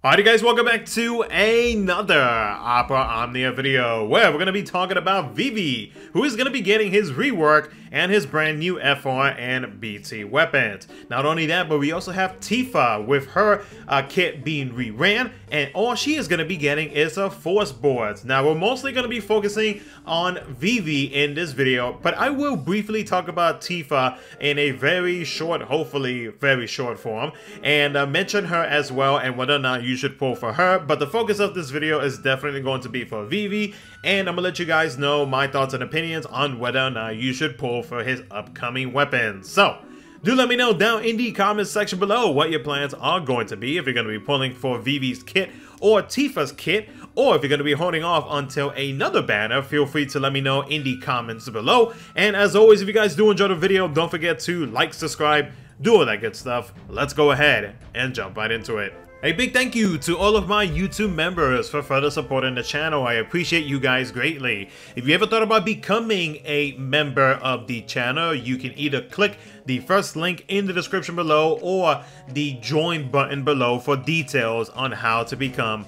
Alright guys, welcome back to another Opera Omnia video where we're going to be talking about Vivi, who is going to be getting his rework and his brand new FR and BT weapons. Not only that, but we also have Tifa with her kit being reran, and all she is going to be getting is her force boards. Now we're mostly going to be focusing on Vivi in this video, but I will briefly talk about Tifa in a very short, hopefully very short form, and mention her as well and whether or not you should pull for her. But the focus of this video is definitely going to be for Vivi, and I'm gonna let you guys know my thoughts and opinions on whether or not you should pull for his upcoming weapons. So do let me know down in the comments section below what your plans are going to be, if you're going to be pulling for Vivi's kit or Tifa's kit, or if you're going to be holding off until another banner. Feel free to let me know in the comments below. And as always, if you guys do enjoy the video, don't forget to like, subscribe, do all that good stuff. Let's go ahead and jump right into it. A big thank you to all of my YouTube members for further supporting the channel. I appreciate you guys greatly. If you ever thought about becoming a member of the channel, you can either click the first link in the description below or the join button below for details on how to become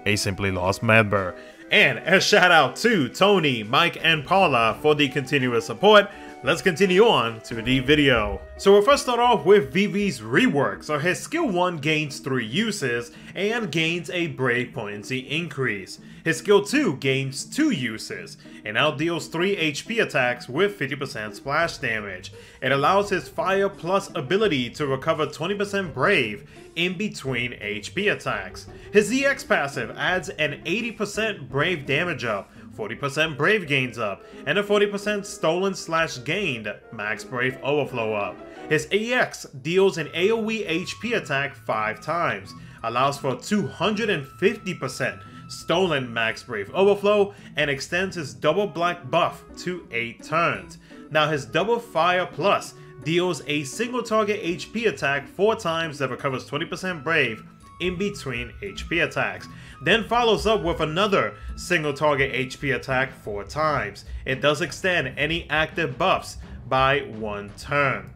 a SimplyLost member. And a shout out to Tony, Mike, and Paula for the continuous support. Let's continue on to the video. So we'll first start off with Vivi's rework. So his skill 1 gains 3 uses and gains a brave potency increase. His skill 2 gains 2 uses and now deals 3 HP attacks with 50% splash damage. It allows his fire plus ability to recover 20% brave in between HP attacks. His ZX passive adds an 80% brave damage up, 40% brave gains up, and a 40% stolen/gained max brave overflow up. His AX deals an AoE HP attack 5 times, allows for 250% stolen max brave overflow, and extends his double black buff to 8 turns. Now his double fire plus deals a single target HP attack 4 times that recovers 20% brave in between HP attacks. Then follows up with another single target HP attack 4 times. It does extend any active buffs by 1 turn.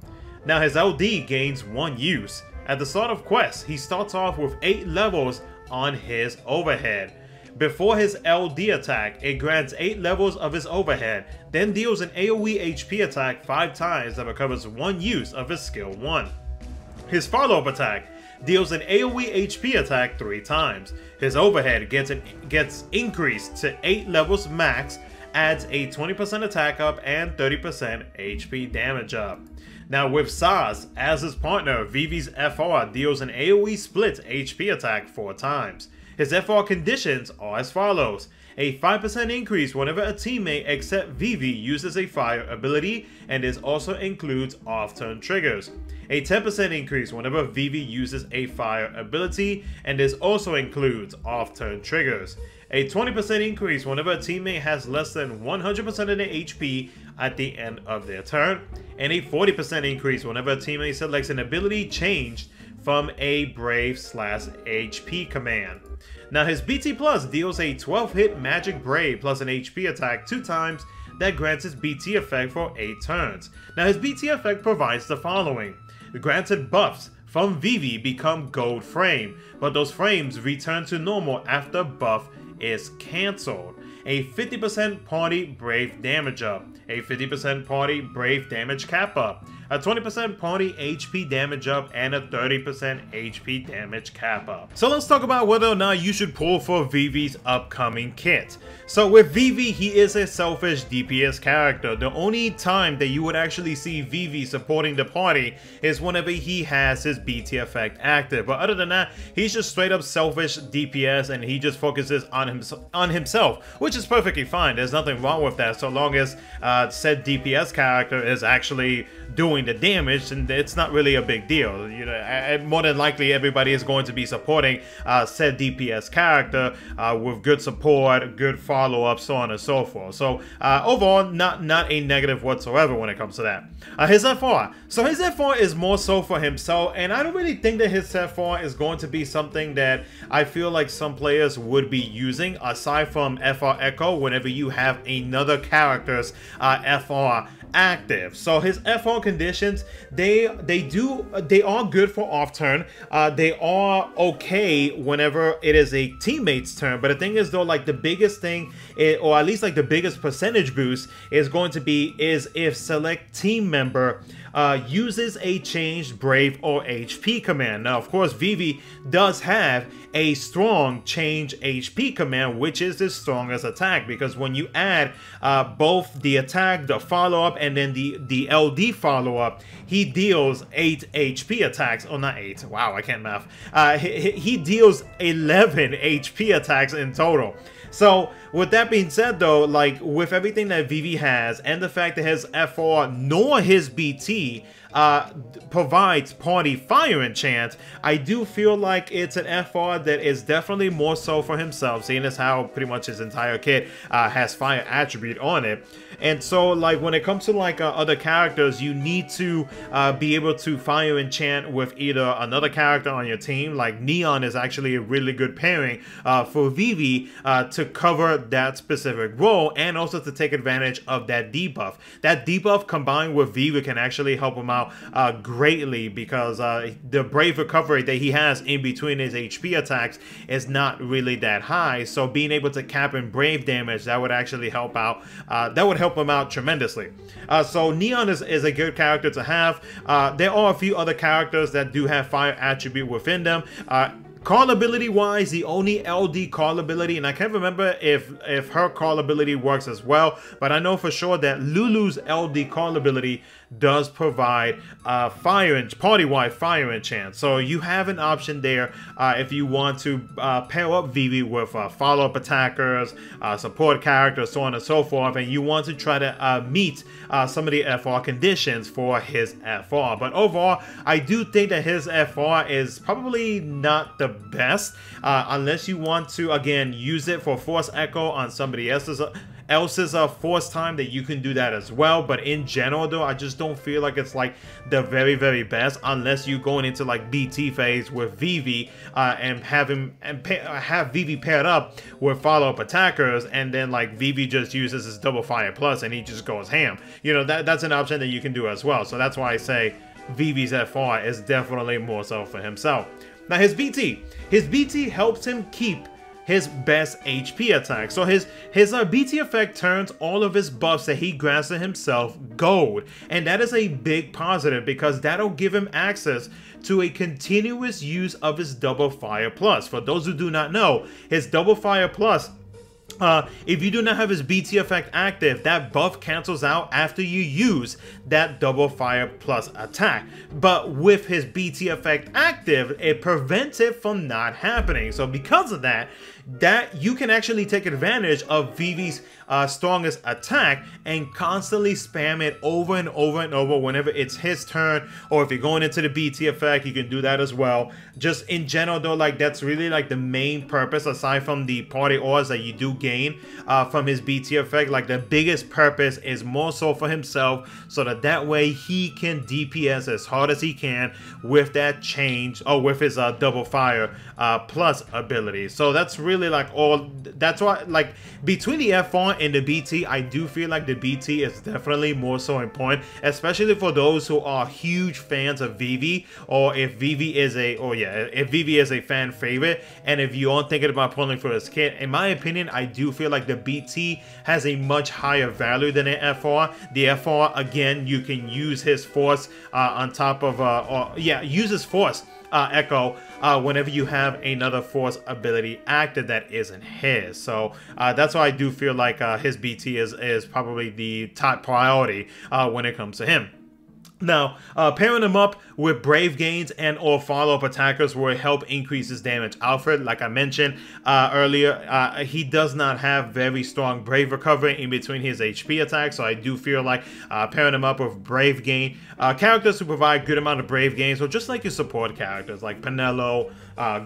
Now his LD gains 1 use. At the start of quests, he starts off with 8 levels on his overhead. Before his LD attack, it grants 8 levels of his overhead, then deals an AoE HP attack 5 times that recovers 1 use of his skill 1. His follow-up attack deals an AoE HP attack 3 times. His overhead gets increased to 8 levels max, adds a 20% attack up and 30% HP damage up. Now with Saz as his partner, Vivi's FR deals an AoE split HP attack 4 times. His FR conditions are as follows: a 5% increase whenever a teammate except Vivi uses a fire ability, and this also includes off-turn triggers. A 10% increase whenever Vivi uses a fire ability, and this also includes off-turn triggers. A 20% increase whenever a teammate has less than 100% of their HP at the end of their turn, and a 40% increase whenever a teammate selects an ability changed from a Brave/HP command. Now his BT Plus deals a 12-hit Magic Brave plus an HP attack 2 times that grants his BT effect for 8 turns. Now his BT effect provides the following: the granted buffs from Vivi become gold frame, but those frames return to normal after buff is cancelled. A 50% party brave damage up, a 50% party brave damage cap up, a 20% party HP damage up, and a 30% HP damage cap up. So let's talk about whether or not you should pull for Vivi's upcoming kit. So with Vivi, he is a selfish DPS character. The only time that you would actually see Vivi supporting the party is whenever he has his BT effect active. But other than that, he's just straight up selfish DPS, and he just focuses on himself, which is perfectly fine. There's nothing wrong with that, so long as said DPS character is actually doing the damage, and it's not really a big deal. You know, more than likely everybody is going to be supporting said DPS character with good support, good follow-up, so on and so forth. So overall, not a negative whatsoever when it comes to that. His FR. So his FR is more so for himself, and I don't really think that his FR is going to be something that I feel like some players would be using, aside from FR Echo, whenever you have another character's FR active. So his FR conditions, they are good for off turn. They are okay whenever it is a teammate's turn. But the thing is though, like the biggest thing, or at least like the biggest percentage boost is going to be if select team member uses a changed Brave or HP command. Now, of course, Vivi does have a strong change HP command, which is his strongest attack, because when you add both the attack, the follow-up, and then the LD follow-up, he deals 8 HP attacks. Oh, not 8. Wow, I can't math. He deals 11 HP attacks in total. So with that being said though, like with everything that Vivi has and the fact that his FR nor his BT provides party fire enchant, I do feel like it's an FR that is definitely more so for himself, seeing as how pretty much his entire kit has fire attribute on it. And so like when it comes to like other characters, you need to be able to fire enchant with either another character on your team. Like Neon is actually a really good pairing for Vivi to cover that specific role, and also to take advantage of that debuff. That debuff combined with Vivi can actually help him out greatly, because the Brave recovery that he has in between his HP attacks is not really that high. So being able to cap in Brave damage, that would actually help out. That would help him out tremendously. So Neon is a good character to have. There are a few other characters that do have fire attribute within them. Call ability wise, the only LD call ability, and I can't remember if her call ability works as well, but I know for sure that Lulu's LD call ability does provide party-wide fire enchant. So you have an option there if you want to pair up Vivi with follow-up attackers, support characters, so on and so forth, and you want to try to meet some of the FR conditions for his FR. But overall, I do think that his FR is probably not the best unless you want to, again, use it for Force Echo on somebody else's force time, that you can do that as well. But in general though, I just don't feel like it's like the very best unless you're going into like BT phase with Vivi and have Vivi paired up with follow-up attackers, and then like Vivi just uses his double fire plus and he just goes ham. You know, that's an option that you can do as well. So that's why I say Vivi's FR is definitely more so for himself. Now his BT helps him keep his best HP attack. So his BT effect turns all of his buffs that he grants to himself gold, and that is a big positive because that'll give him access to a continuous use of his double fire plus. For those who do not know, his double fire plus, if you do not have his BT effect active, that buff cancels out after you use that double fire plus attack. But with his BT effect active, it prevents it from not happening. So because of that, you can actually take advantage of Vivi's strongest attack and constantly spam it over and over and over whenever it's his turn, or if you're going into the BT effect, you can do that as well. Just in general though, like that's really like the main purpose, aside from the party ores that you do gain from his BT effect. Like the biggest purpose is more so for himself, so that way he can DPS as hard as he can with that change, or with his double fire plus ability. So that's really like all. That's why, like, between the FR and the BT, I do feel like the BT is definitely more so important, especially for those who are huge fans of Vivi, or if Vivi is a fan favorite, and if you aren't thinking about pulling for his kit. In my opinion, I do feel like the BT has a much higher value than the FR. The FR, again, you can use his force on top of use his force echo whenever you have another force ability active that isn't his. So that's why I do feel like his BT is probably the top priority when it comes to him. Now, pairing him up with Brave gains and or follow-up attackers will help increase his damage output. Like I mentioned earlier, he does not have very strong Brave recovery in between his HP attacks, so I do feel like pairing him up with Brave gain, characters who provide good amount of Brave gains, so just like your support characters like Penelo,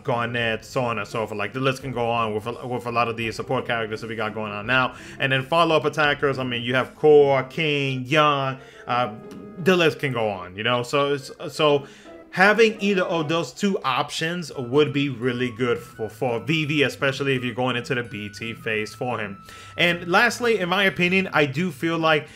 Garnet, so on and so forth. Like the list can go on with a lot of these support characters that we got going on now. And then follow-up attackers, I mean, you have Core, King, Young, the list can go on, you know. So having either of those two options would be really good for Vivi, especially if you're going into the BT phase for him. And lastly, in my opinion, I do feel like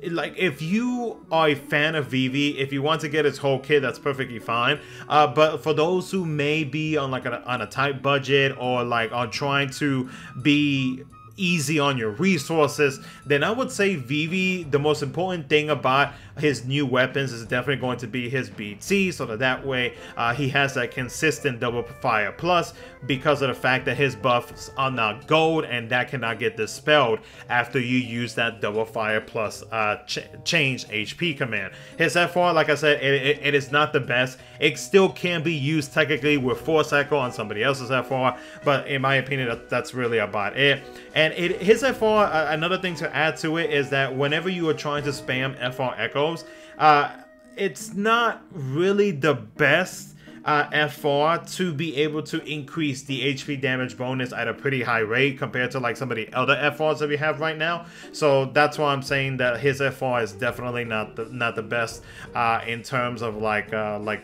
if you are a fan of Vivi, if you want to get his whole kit, that's perfectly fine. But for those who may be on like on a tight budget, or like are trying to be easy on your resources, then I would say Vivi, the most important thing about his new weapons is definitely going to be his BT, so that way he has that consistent double fire plus, because of the fact that his buffs are not gold, and that cannot get dispelled after you use that double fire plus change HP command. His FR, like I said, it is not the best. It still can be used technically with Force Echo on somebody else's FR, but in my opinion, that's really about it. And his FR, another thing to add to it is that whenever you are trying to spam FR Echoes, it's not really the best FR to be able to increase the HP damage bonus at a pretty high rate compared to like some of the other FRs that we have right now. So that's why I'm saying that his FR is definitely not the best in terms of like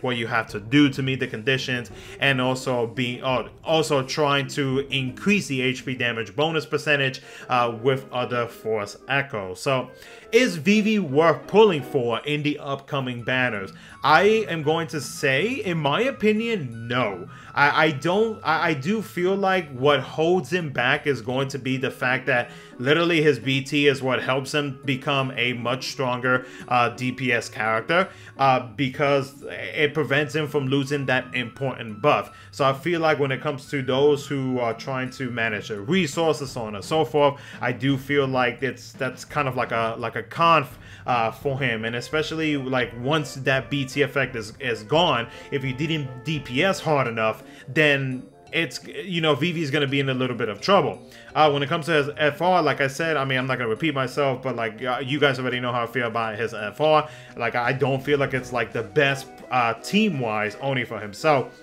what you have to do to meet the conditions, and also trying to increase the HP damage bonus percentage with other Force Echoes. So is Vivi worth pulling for in the upcoming banners? I am going to say, in my opinion, no. I do feel like what holds him back is going to be the fact that literally his BT is what helps him become a much stronger DPS character, because it prevents him from losing that important buff. So I feel like when it comes to those who are trying to manage their resources, so on and so forth, I do feel like that's kind of like a conf for him. And especially like once that BT effect is gone, if you didn't DPS hard enough, then it's, you know, Vivi's going to be in a little bit of trouble. When it comes to his FR, like I said, I mean, I'm not going to repeat myself, but like you guys already know how I feel about his FR. Like, I don't feel like it's like the best team-wise, only for himself.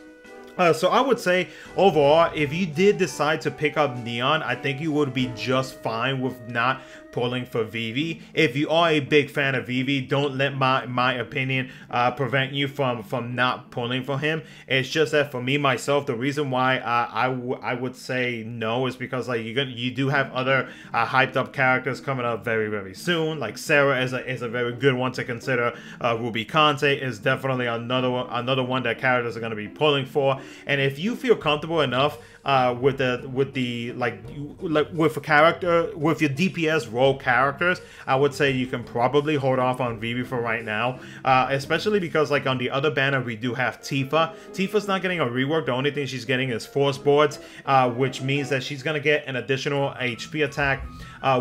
So I would say overall, if you did decide to pick up Neon, I think you would be just fine with not pulling for Vivi. If you are a big fan of Vivi, don't let my opinion prevent you from not pulling for him. It's just that for me myself, the reason why I would say no is because like you do have other hyped up characters coming up very soon. Like Sarah is a very good one to consider. Ruby Conte is definitely another one that characters are going to be pulling for. And if you feel comfortable enough with your DPS role characters, I would say you can probably hold off on Vivi for right now, especially because like on the other banner we do have Tifa. Tifa's not getting a rework. The only thing she's getting is force boards, which means that she's gonna get an additional HP attack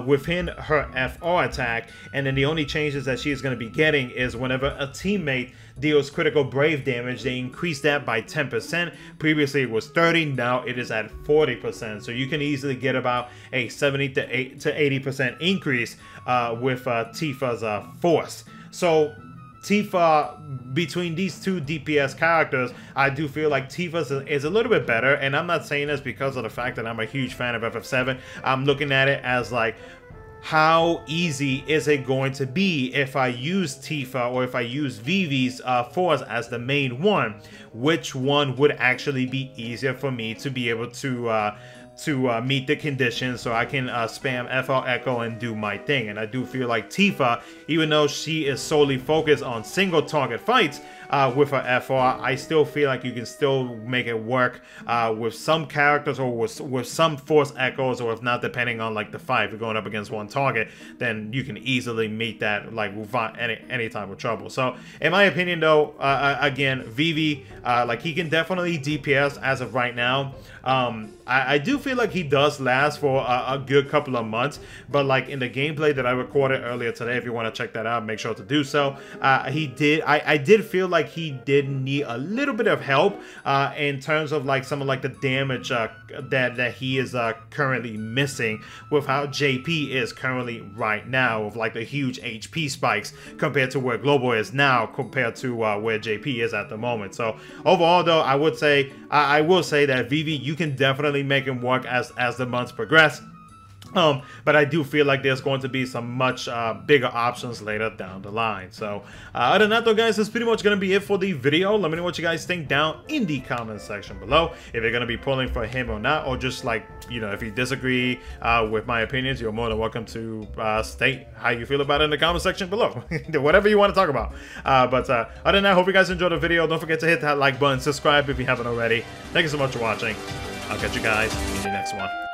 within her FR attack, and then the only changes that she is going to be getting is whenever a teammate deals critical brave damage, they increase that by 10%. Previously it was 30, now it is at 40%. So you can easily get about a 70 to 80% increase with Tifa's force. So Tifa, between these two DPS characters, I do feel like Tifa is a little bit better, and I'm not saying this because of the fact that I'm a huge fan of FF7. I'm looking at it as like, how easy is it going to be if I use Tifa or if I use Vivi's force as the main one? Which one would actually be easier for me to be able to meet the conditions so I can spam FR Echo and do my thing? And I do feel like Tifa, even though she is solely focused on single target fights with her FR, I still feel like you can still make it work with some characters or with some Force Echoes, or if not, depending on like the fight, if you're going up against one target, then you can easily meet that like without any type of trouble. So in my opinion though, again, Vivi, like he can definitely DPS as of right now. I do feel like he does last for a good couple of months, but like in the gameplay that I recorded earlier today, if you want to check that out, make sure to do so. I did feel like he did need a little bit of help in terms of like some of like the damage that he is currently missing with how JP is currently right now, with like the huge HP spikes compared to where Global is now compared to where JP is at the moment. So overall though, I will say that Vivi, you can definitely make him work as the months progress. But I do feel like there's going to be some much bigger options later down the line. So other than that though, guys, that's pretty much going to be it for the video. Let me know what you guys think down in the comment section below. If you're going to be pulling for him or not, or just like, you know, if you disagree with my opinions, you're more than welcome to state how you feel about it in the comment section below. Whatever you want to talk about. But other than that, I hope you guys enjoyed the video. Don't forget to hit that like button, subscribe if you haven't already. Thank you so much for watching. I'll catch you guys in the next one.